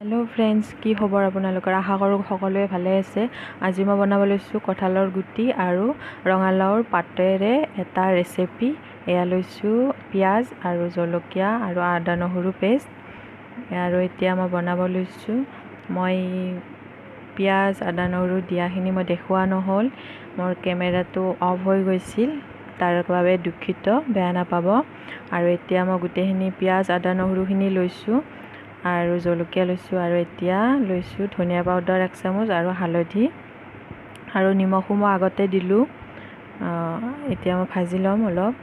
Hello friends, কি খবৰ আপোনালোকৰ? আশা কৰোঁ সকলোৱে ভালে আছে। আজি মই বনাব লৈছোঁ কঁঠালৰ গুটি আৰু ৰঙালাওৰ পাতেৰে এটা ৰেচিপি। এয়া লৈছোঁ পিঁয়াজ আৰু জলকীয়া আৰু আদা নহৰু পেষ্ট। আৰু এতিয়া মই বনাব লৈছোঁ। মই পিঁয়াজ আদা নহৰু দিয়াখিনি মই দেখুওৱা নহ'ল, মোৰ কেমেৰাটো অফ হৈ গৈছিল, তাৰ বাবে দুখিত, বেয়া নাপাব। আৰু এতিয়া মই গোটেইখিনি পিঁয়াজ আদা নহৰুখিনি লৈছোঁ আৰু জলকীয়া লৈছোঁ আৰু এতিয়া লৈছোঁ ধনিয়া পাউডাৰ 1 চামুচ আৰু হালধি আৰু নিমখো মই আগতে দিলোঁ। এতিয়া মই ভাজি ল'ম অলপ।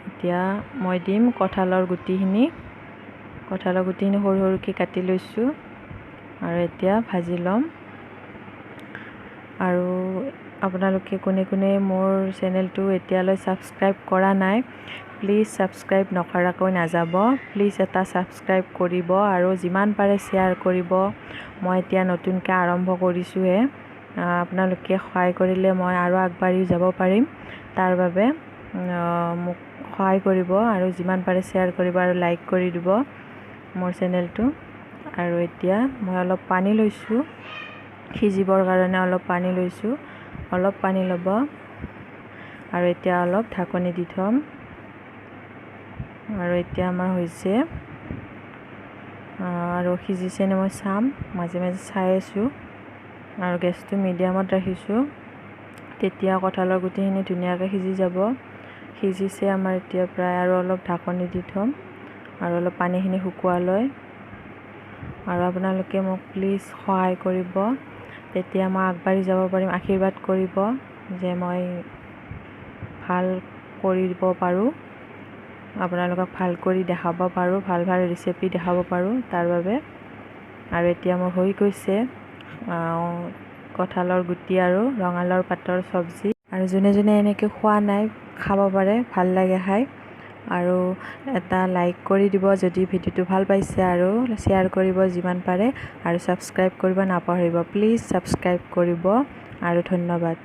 এতিয়া মই দিম কঁঠালৰ গুটিখিনি সৰু সৰুকৈ কাটি লৈছোঁ আৰু এতিয়া ভাজি ল'ম। আৰু আপোনালোকে কোনে কোনে মোৰ চেনেলটো এতিয়ালৈ ছাবস্ক্ৰাইব কৰা নাই, প্লিজ ছাবস্ক্ৰাইব নকৰাকৈ নাযাব। প্লিজ এটা ছাবস্ক্ৰাইব কৰিব আৰু যিমান পাৰে শ্বেয়াৰ কৰিব। মই এতিয়া নতুনকৈ আৰম্ভ কৰিছোঁহে, আপোনালোকে সহায় কৰিলে মই আৰু আগবাঢ়ি যাব পাৰিম। তাৰ বাবে মোক সহায় কৰিব আৰু যিমান পাৰে শ্বেয়াৰ কৰিব আৰু লাইক কৰি দিব মোৰ চেনেলটো। আৰু এতিয়া মই অলপ পানী লৈছোঁ, সিজিবৰ কাৰণে অলপ পানী লৈছোঁ, অলপ পানী ল'ব আৰু এতিয়া অলপ ঢাকনি দি থ'ম। আৰু এতিয়া আমাৰ হৈছে আৰু সিজিছেনে মই চাম, মাজে মাজে চাই আছোঁ আৰু গেছটো মিডিয়ামত ৰাখিছোঁ, তেতিয়া কঁঠালৰ গুটিখিনি ধুনীয়াকৈ সিজি যাব। সিজিছে আমাৰ এতিয়া প্ৰায়, আৰু অলপ ঢাকনি দি থ'ম আৰু অলপ পানীখিনি শুকুৱালৈ। আৰু আপোনালোকে মোক প্লিজ সহায় কৰিব, তেতিয়া মই আগবাঢ়ি যাব পাৰিম। আশীৰ্বাদ কৰিব যে মই ভাল কৰিব পাৰোঁ, আপোনালোকক ভাল কৰি দেখাব পাৰোঁ, ভাল ভাল ৰেচিপি দেখাব পাৰোঁ তাৰ বাবে। আৰু এতিয়া মোৰ হৈ গৈছে কঁঠালৰ গুটি আৰু ৰঙালাওৰ পাতৰ চব্জি। আৰু যোনে যোনে এনেকৈ খোৱা নাই, খাব পাৰে, ভাল লাগে খাই। আৰু এটা লাইক কৰি দিব যদি ভিডিঅ'টো ভাল পাইছে, আৰু শ্বেয়াৰ কৰিব যিমান পাৰে, আৰু ছাবস্ক্ৰাইব কৰিব নাপাহৰিব। প্লিজ ছাবস্ক্ৰাইব কৰিব আৰু ধন্যবাদ।